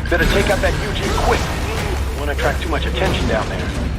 Better take out that UG quick. Won't attract too much attention down there.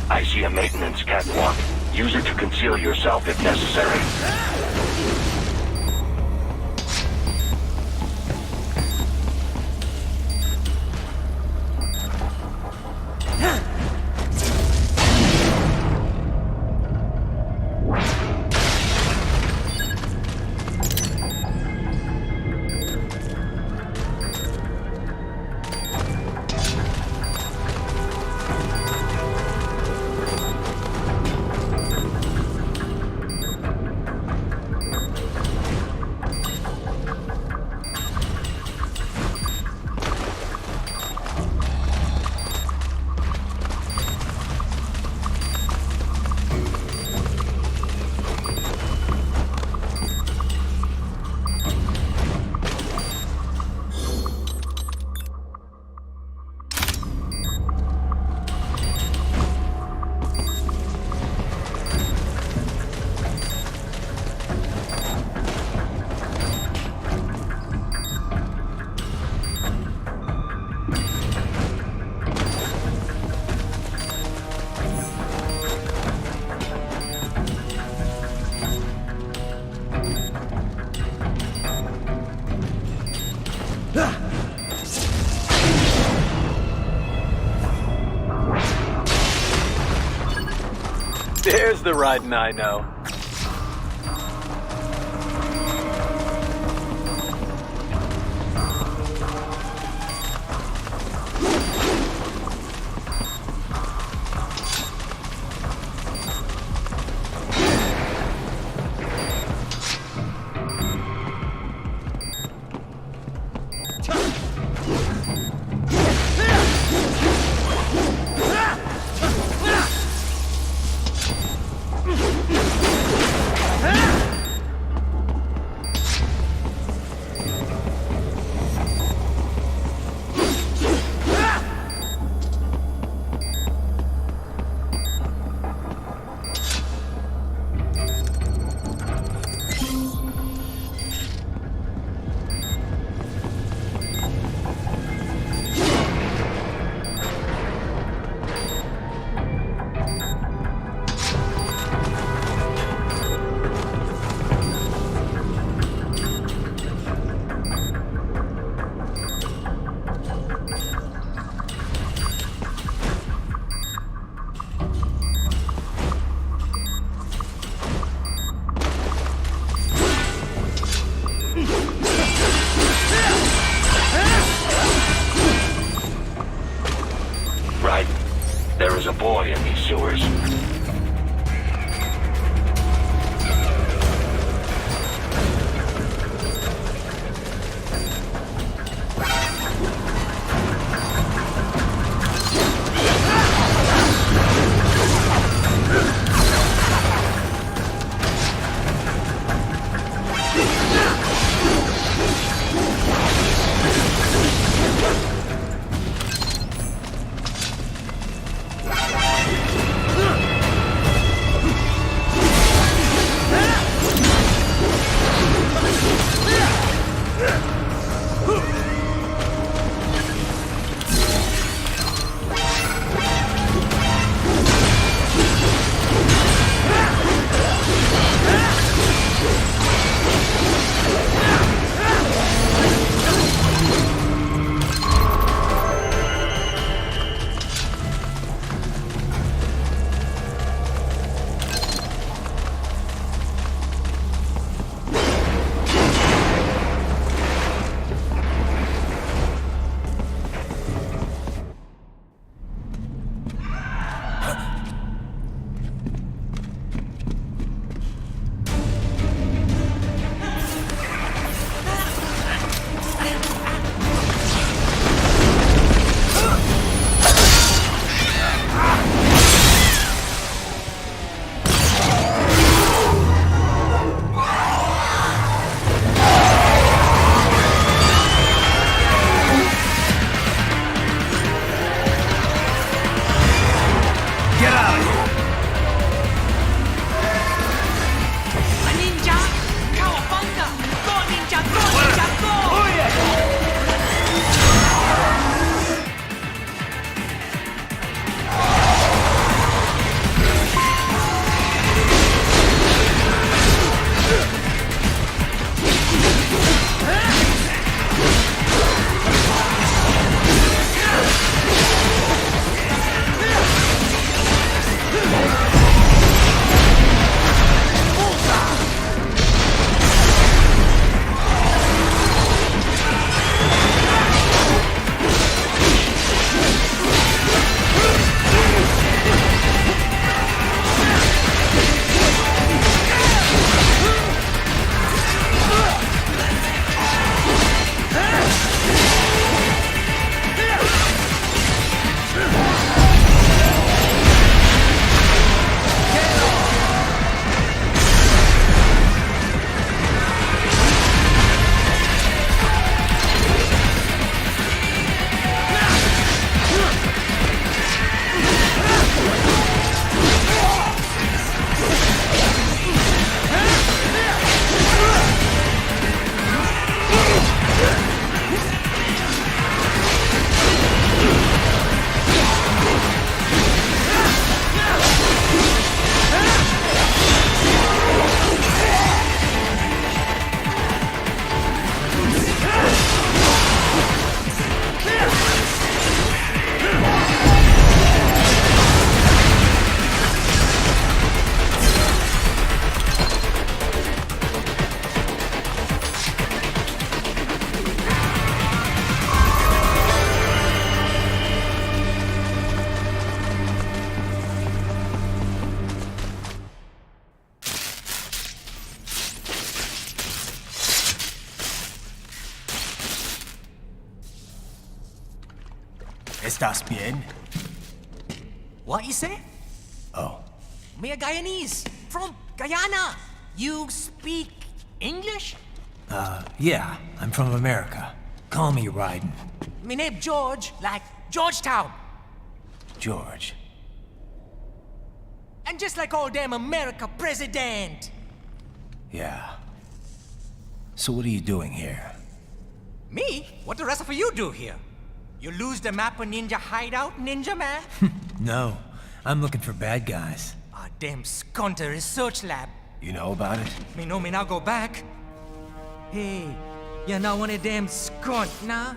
I see a maintenance catwalk. Use it to conceal yourself if necessary. There's the riding I know. Right. There is a boy in these sewers. ¿Estás bien? What you say? Oh, Me a Guyanese, from Guyana. You speak English? yeah, I'm from America. Call me Ryden. Me name George, like Georgetown. George. And just like all damn America president. Yeah. So what are you doing here? Me? What the rest of you do here? You lose the map of Ninja hideout, Ninja man? No, I'm looking for bad guys. Ah, damn skunter research lab. You know about it? Me know me now go back. Hey, you're not one of them skunt, nah?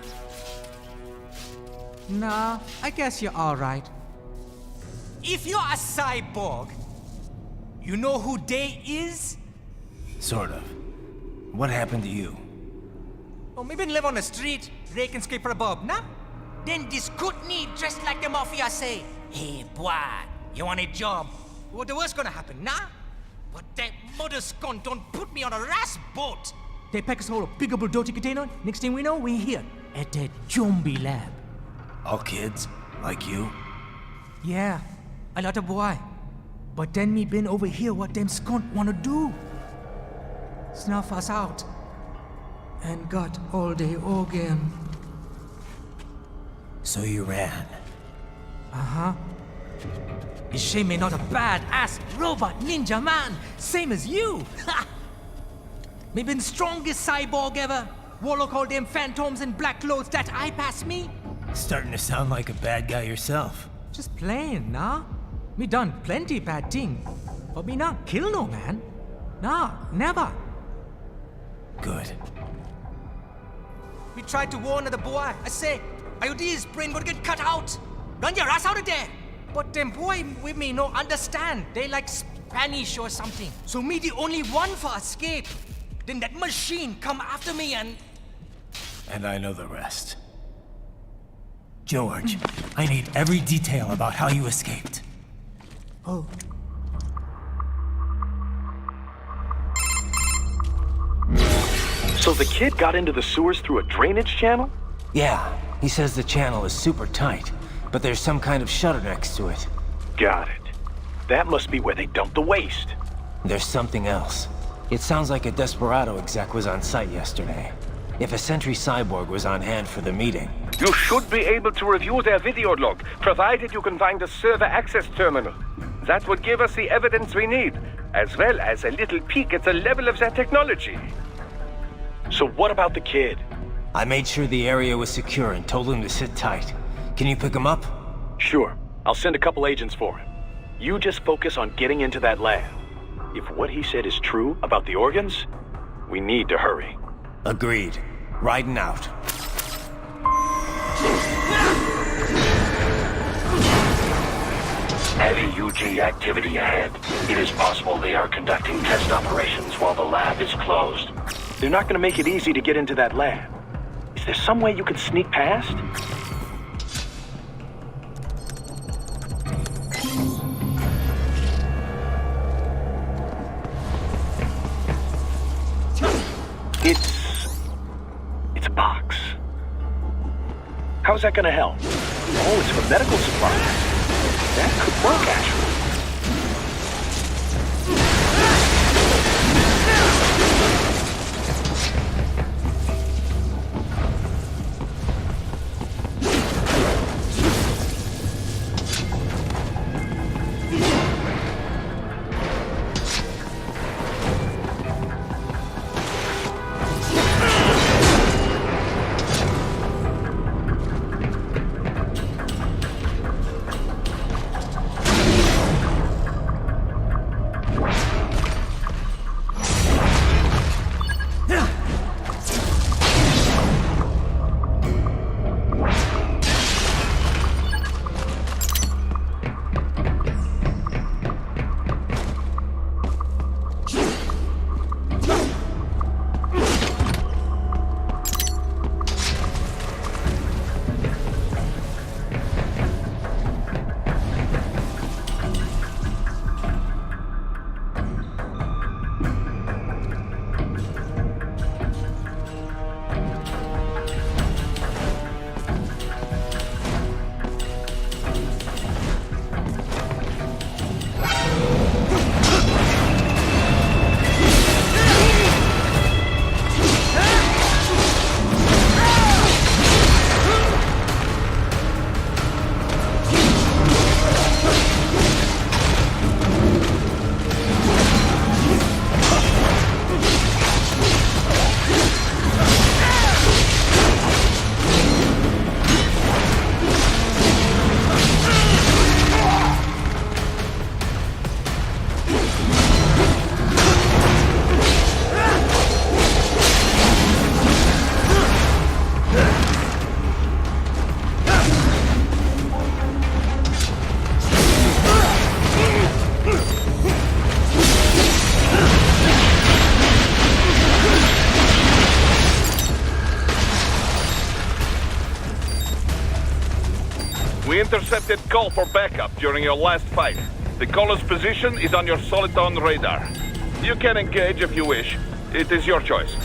Nah, I guess you're alright. If you're a cyborg, you know who they is? Sort of. What happened to you? Oh, me been live on the street, rake and scrape for a bob, nah? Then this good need dressed like the mafia say, hey boy, you want a job? What the worst gonna happen, nah? But that mother scunt don't put me on a ras boat. They pack us all a big old dirty container. Next thing we know, we're here at that zombie lab. All kids? Like you? Yeah, a lot of boy. But then me been over here what them skunt wanna do. Snuff us out. And got all the organ. So you ran. Uh-huh. Is she me not a bad-ass robot ninja man, same as you? Ha! Me been strongest cyborg ever. Warlock all them phantoms in black clothes that eye pass me. Starting to sound like a bad guy yourself. Just plain, nah? Me done plenty bad thing. But me not kill no man. Nah, never. Good. We tried to warn the boy. I say, IOD's brain gonna get cut out. Run your ass out of there. But them boy with me no understand. They like Spanish or something. So me the only one for escape. Then that machine come after me and... And I know the rest. George, I need every detail about how you escaped. Oh. So the kid got into the sewers through a drainage channel? Yeah, he says the channel is super tight, but there's some kind of shutter next to it. Got it. That must be where they dumped the waste. There's something else. It sounds like a Desperado exec was on site yesterday. If a Sentry Cyborg was on hand for the meeting. You should be able to review their video log, provided you can find a server access terminal. That would give us the evidence we need, as well as a little peek at the level of their technology. So what about the kid? I made sure the area was secure and told him to sit tight. Can you pick him up? Sure. I'll send a couple agents for him. You just focus on getting into that lab. If what he said is true about the organs, we need to hurry. Agreed. Riding out. Heavy UG activity ahead. It is possible they are conducting test operations while the lab is closed. They're not gonna make it easy to get into that lab. Is there some way you could sneak past? It's a box. How's that gonna help? Oh, it's for medical supplies. That could work, actually. We intercepted call for backup during your last fight. The caller's position is on your Soliton radar. You can engage if you wish. It is your choice.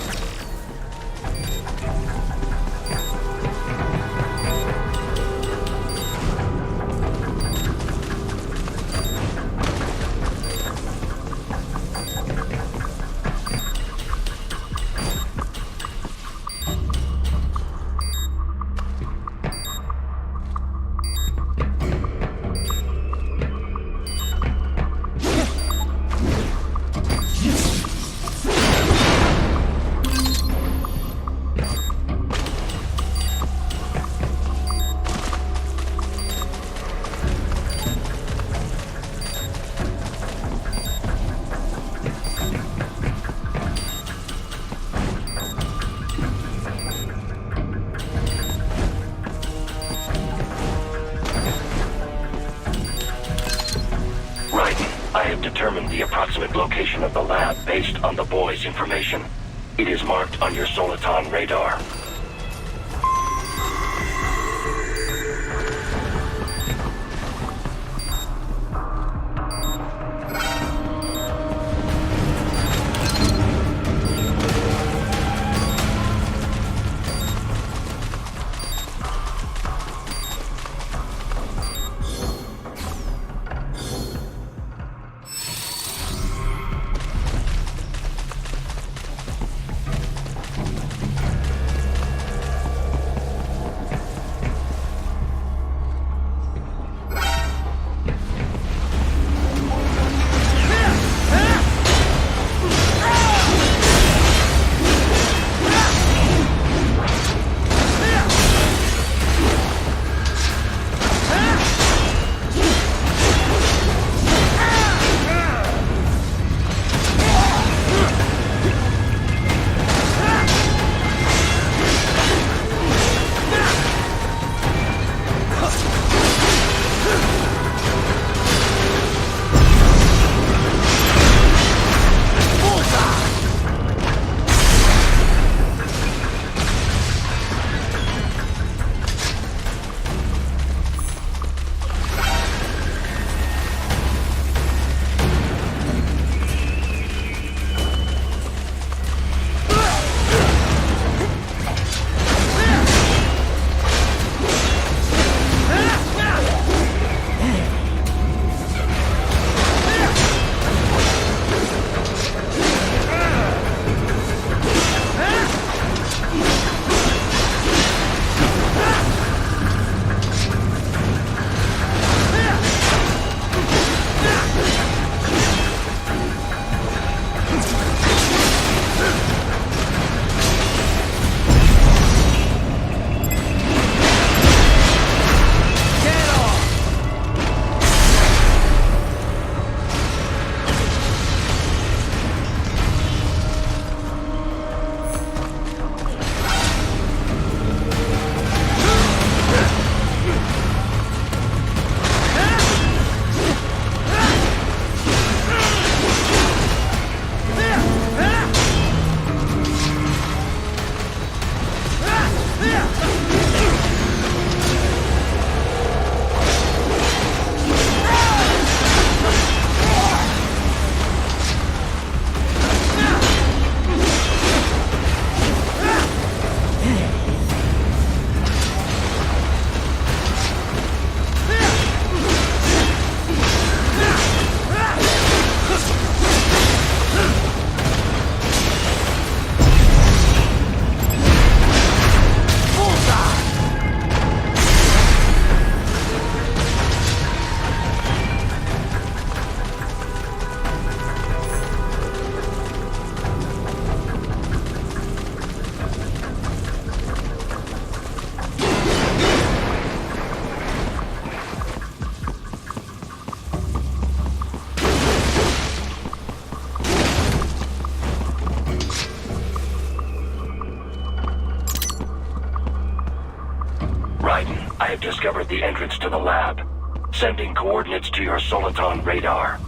Determine the approximate location of the lab based on the boy's information. It is marked on your Soliton radar. I have discovered the entrance to the lab. Sending coordinates to your Soliton radar.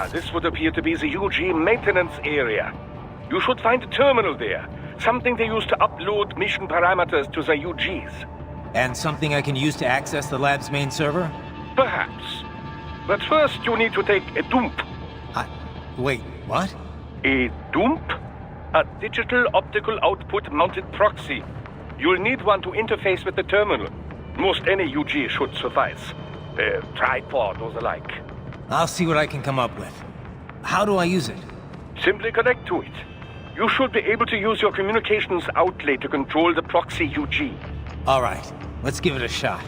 This would appear to be the UG maintenance area. You should find a terminal there. Something they use to upload mission parameters to the UGs. And something I can use to access the lab's main server? Perhaps. But first you need to take a dump. Wait, what? A dump? A digital optical output mounted proxy. You'll need one to interface with the terminal. Most any UG should suffice. A tripod or the like. I'll see what I can come up with. How do I use it? Simply connect to it. You should be able to use your communications outlet to control the proxy UG. All right, let's give it a shot.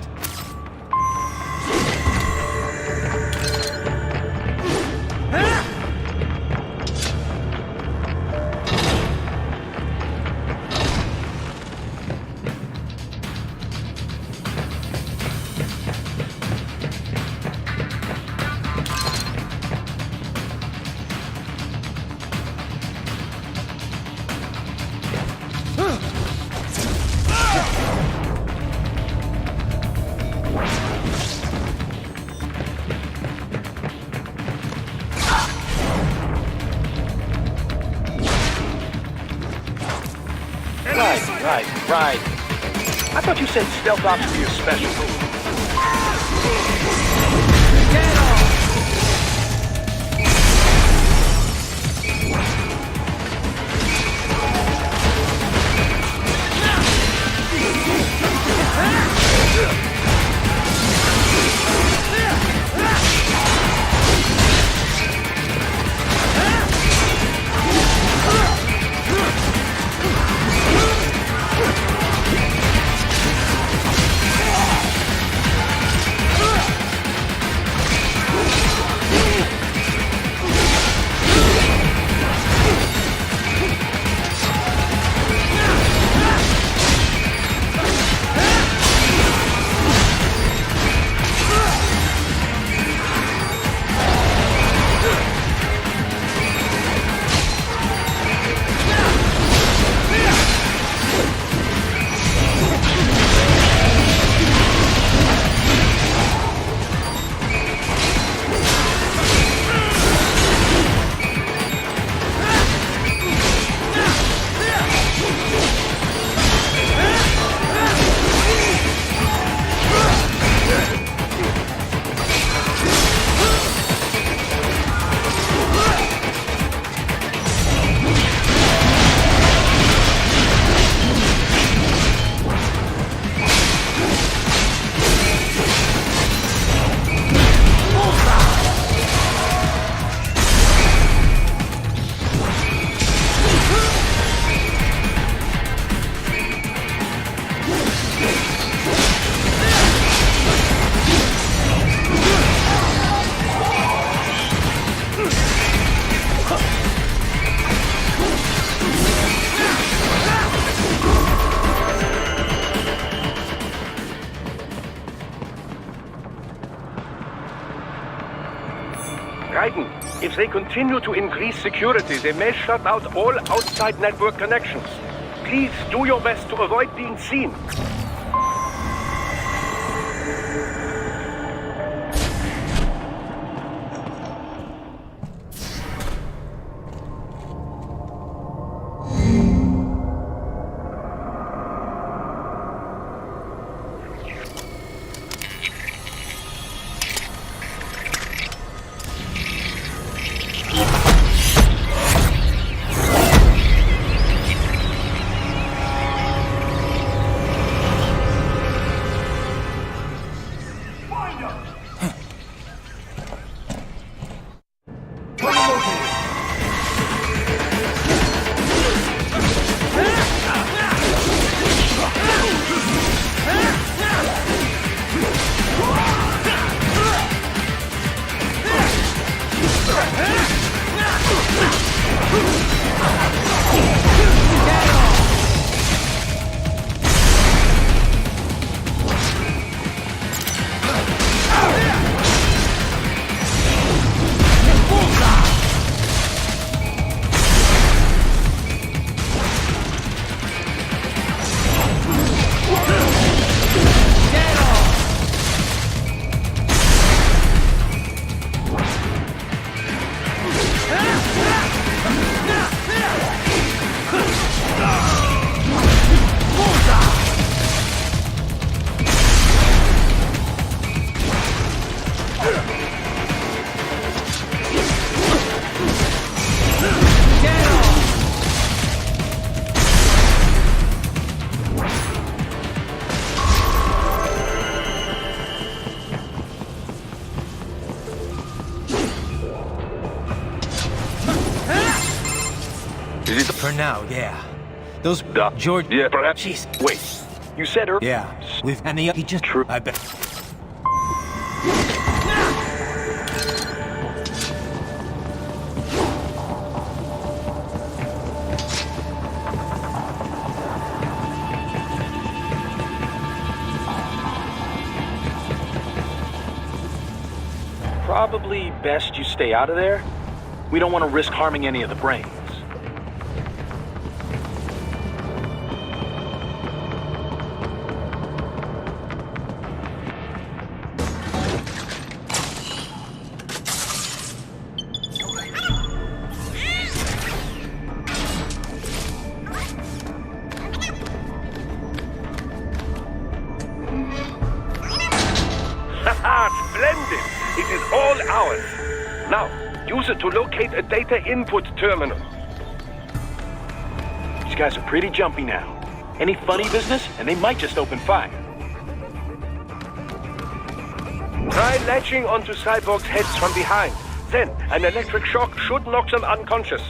Right. I thought you said stealth ops were your special move. If they continue to increase security, they may shut out all outside network connections. Please do your best to avoid being seen. For now, yeah. Those George... Yeah, perhaps. Jeez. Wait, you said earlier... Yeah, we've... And he just... True. I bet... Probably best you stay out of there. We don't want to risk harming any of the brains. Splendid! It is all ours. Now, use it to locate a data input terminal. These guys are pretty jumpy now. Any funny business, and they might just open fire. Try latching onto Cyborg's heads from behind. Then, an electric shock should knock them unconscious.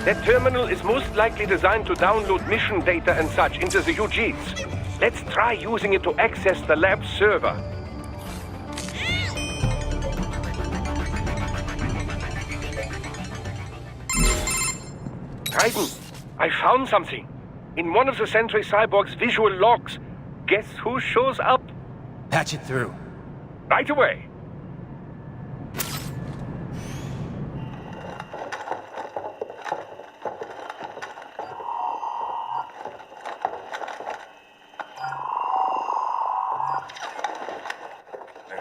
That terminal is most likely designed to download mission data and such into the UGs. Let's try using it to access the lab's server. Titan, I found something. In one of the Sentry Cyborg's visual logs. Guess who shows up? Patch it through. Right away.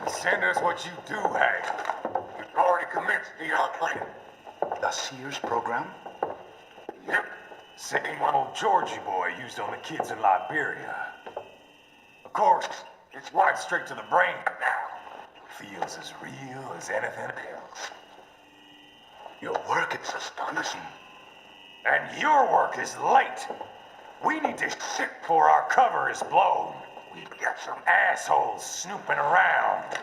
Send us what you do have. We've already commenced the planning. The Sears program? Yep. Same one old Georgie boy used on the kids in Liberia. Of course, it's right straight to the brain now. feels as real as anything else. Your work is astonishing. And your work is light. We need to shit before our cover is blown. We've got some assholes snooping around.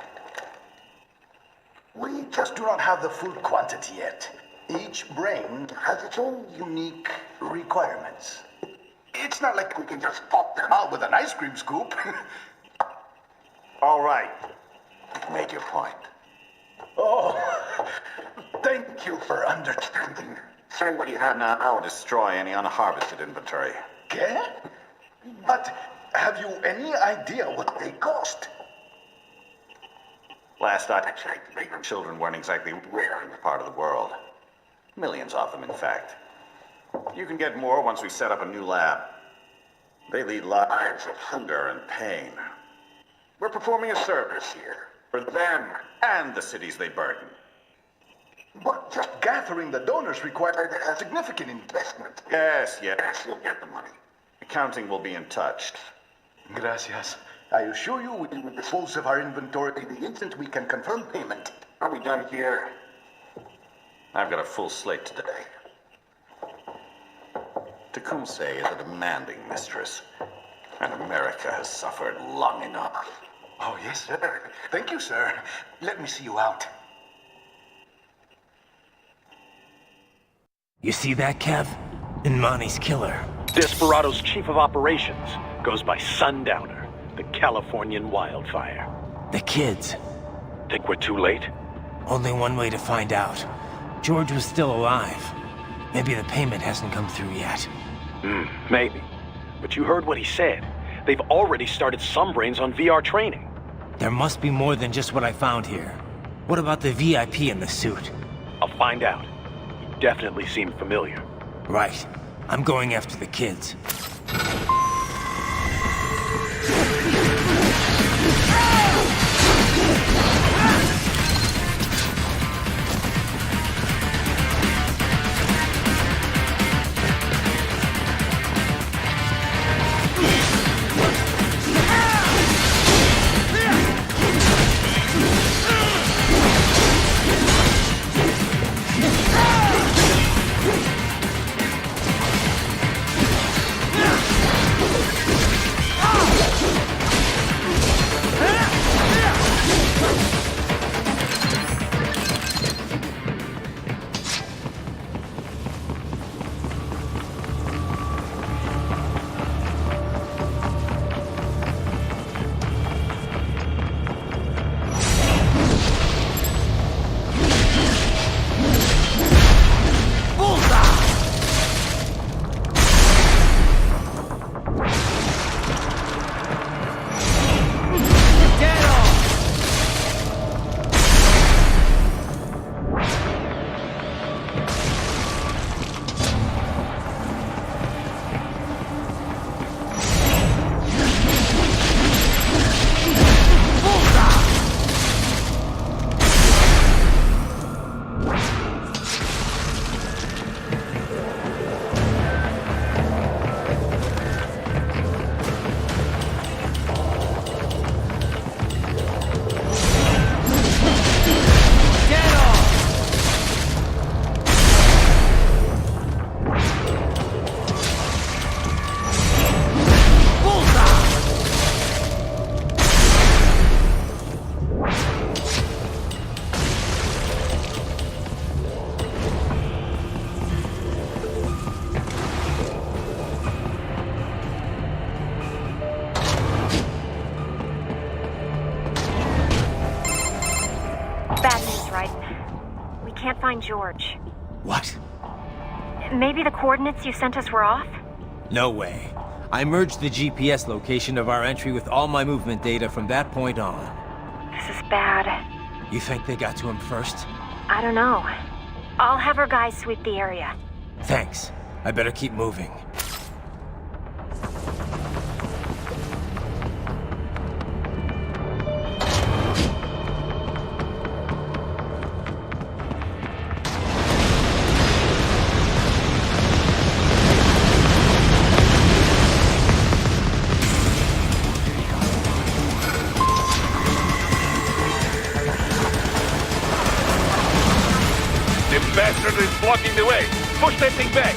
We just do not have the full quantity yet. Each brain has its own unique requirements. It's not like we can just pop them out with an ice cream scoop. All right. Make your point. Oh, thank you for understanding. Send what you have now. I'll destroy any unharvested inventory. Okay? But have you any idea what they cost? Last I checked, children weren't exactly rare in this part of the world. Millions of them, in fact. You can get more once we set up a new lab. They lead lives of hunger and pain. We're performing a service here. For them and the cities they burden. But just gathering the donors required a significant investment. Yes, you'll get the money. Accounting will be in touch. Gracias. I assure you we will dispose of our inventory the instant we can confirm payment. Are we done here? I've got a full slate today. Tecumseh is a demanding mistress, and America has suffered long enough. Oh, yes, sir. Thank you, sir. Let me see you out. You see that, Kev? Imani's killer. Desperado's chief of operations goes by Sundowner, the Californian wildfire. The kids. Think we're too late? Only one way to find out. George was still alive. Maybe the payment hasn't come through yet. Maybe. But you heard what he said. They've already started some brains on VR training. There must be more than just what I found here. What about the VIP in the suit? I'll find out. He definitely seemed familiar. Right. I'm going after the kids. Can't find George. What? Maybe the coordinates you sent us were off? No way. I merged the GPS location of our entry with all my movement data from that point on. This is bad. You think they got to him first? I don't know. I'll have our guys sweep the area. Thanks. I better keep moving. the way. Push that thing back.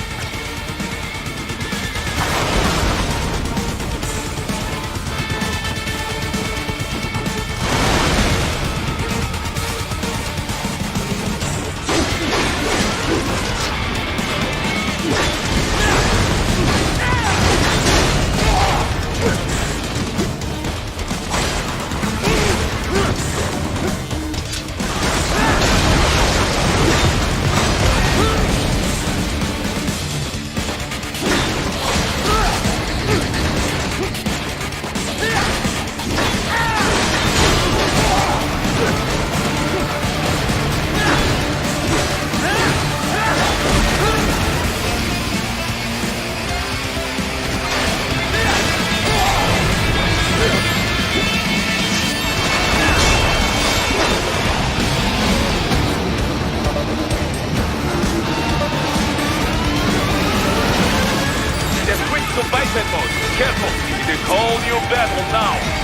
Careful, it is all new battle now.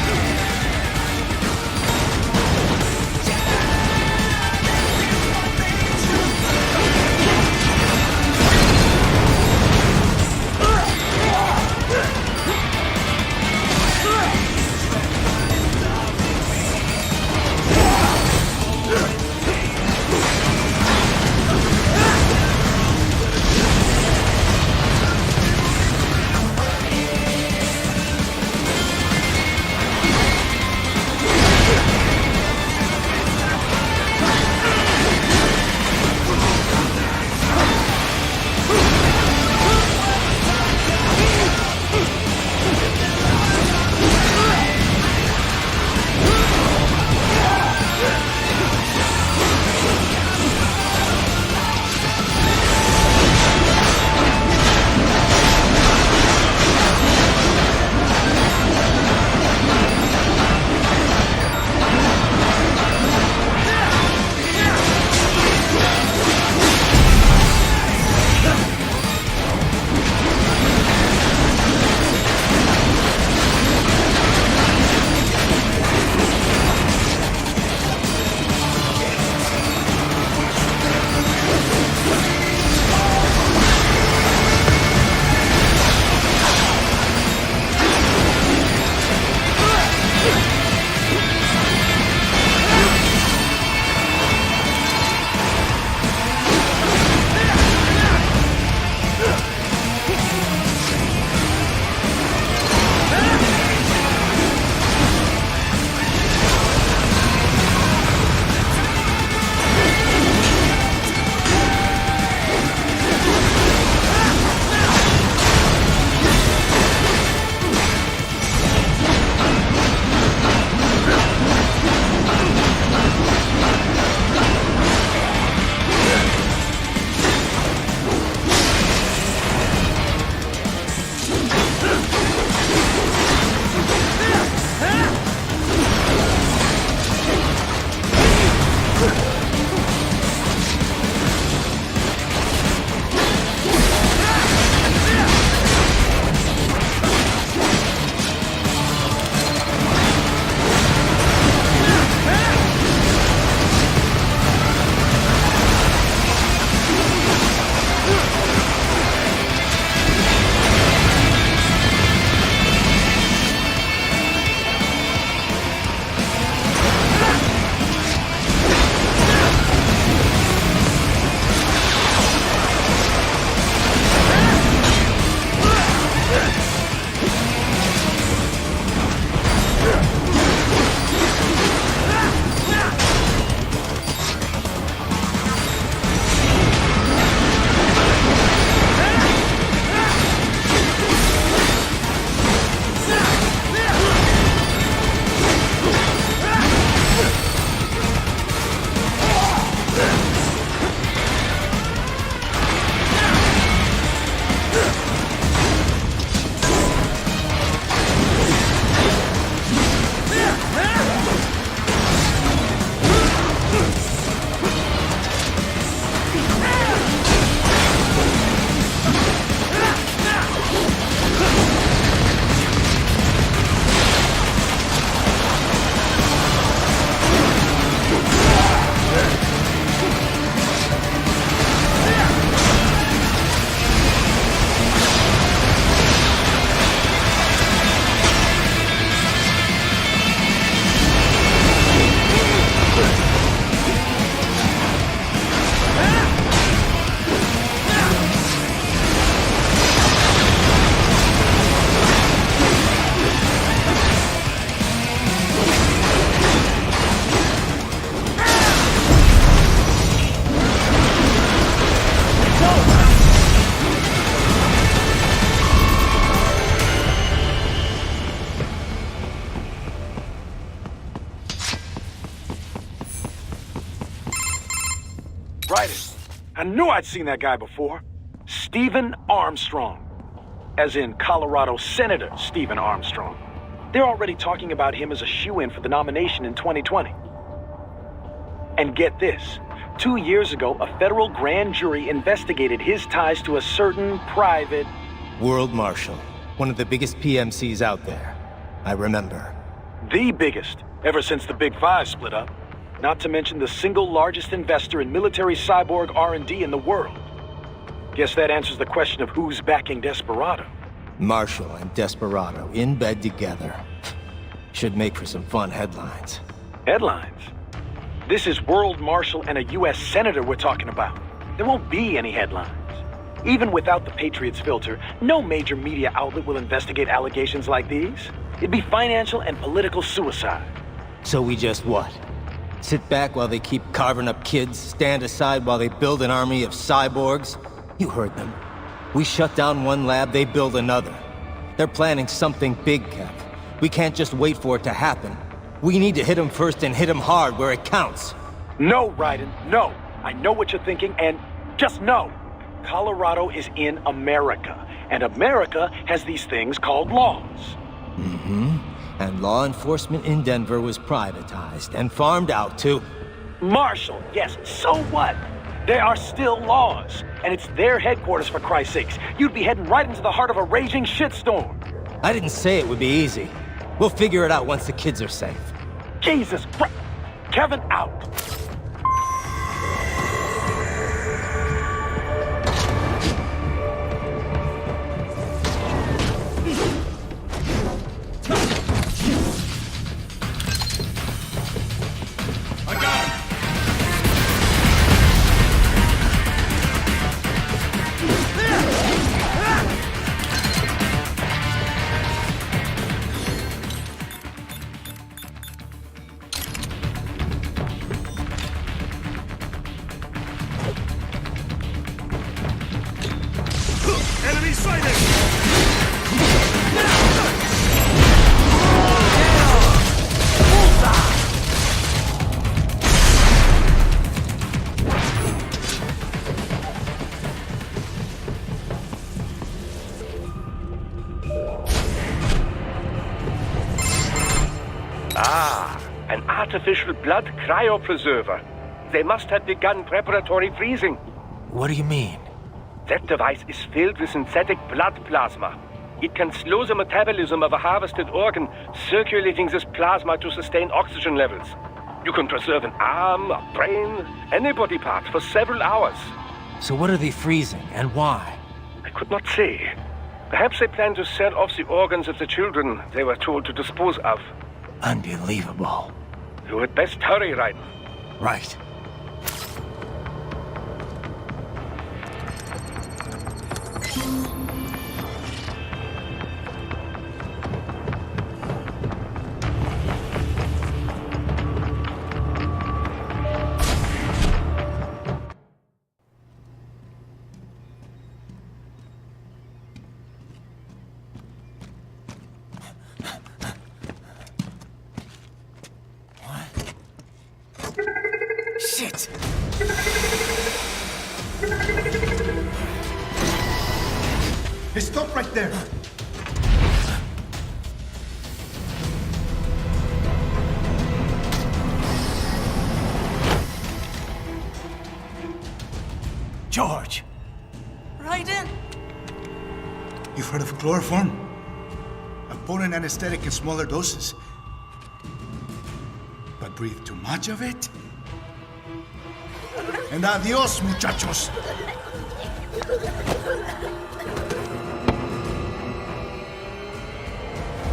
I knew I'd seen that guy before. Stephen Armstrong. As in Colorado Senator Stephen Armstrong. They're already talking about him as a shoo-in for the nomination in 2020. And get this. 2 years ago, a federal grand jury investigated his ties to a certain private... World Marshal. One of the biggest PMCs out there. I remember. The biggest, ever since the Big Five split up. Not to mention the single largest investor in military cyborg R&D in the world. Guess that answers the question of who's backing Desperado. Marshall and Desperado in bed together. Should make for some fun headlines. Headlines? This is World Marshal and a U.S. Senator we're talking about. There won't be any headlines. Even without the Patriots filter, no major media outlet will investigate allegations like these. It'd be financial and political suicide. So we just what? Sit back while they keep carving up kids, stand aside while they build an army of cyborgs? You heard them. We shut down one lab, they build another. They're planning something big, Kev. We can't just wait for it to happen. We need to hit them first and hit them hard where it counts. No, Raiden, no. I know what you're thinking, and just no. Colorado is in America, and America has these things called laws. Mm-hmm. And law enforcement in Denver was privatized and farmed out to... Marshall, yes, so what? There are still laws, and it's their headquarters, for Christ's sakes. You'd be heading right into the heart of a raging shitstorm. I didn't say it would be easy. We'll figure it out once the kids are safe. Jesus Christ! Kevin, out! Enemy sighted! Ah, an artificial blood cryopreserver. They must have begun preparatory freezing. What do you mean? That device is filled with synthetic blood plasma. It can slow the metabolism of a harvested organ, circulating this plasma to sustain oxygen levels. You can preserve an arm, a brain, any body part for several hours. So what are they freezing, and why? I could not say. Perhaps they plan to sell off the organs of the children they were told to dispose of. Unbelievable. You had best hurry, Raiden. Right. Shit! Hey, stop right there! George! Raiden! You've heard of chloroform? A potent anesthetic in smaller doses. But breathe too much of it? And adios, muchachos!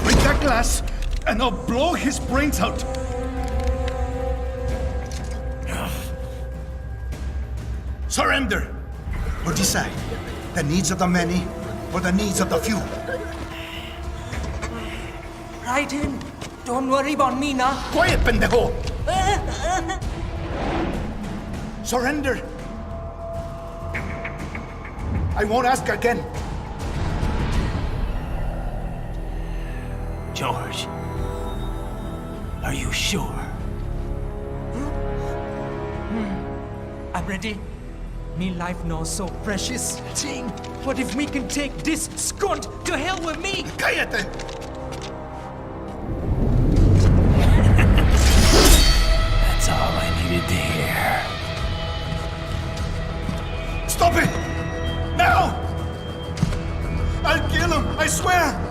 Break that glass, and I'll blow his brains out! Surrender! Or decide, the needs of the many, or the needs of the few. Raiden, don't worry about me now. Quiet, pendejo! Surrender! I won't ask again. George, are you sure? I'm ready. Me life now so precious. Ting, what if we can take this skunt to hell with me? ¡Cállate! That's all I needed to hear. Stop it! Now! I'll kill him, I swear!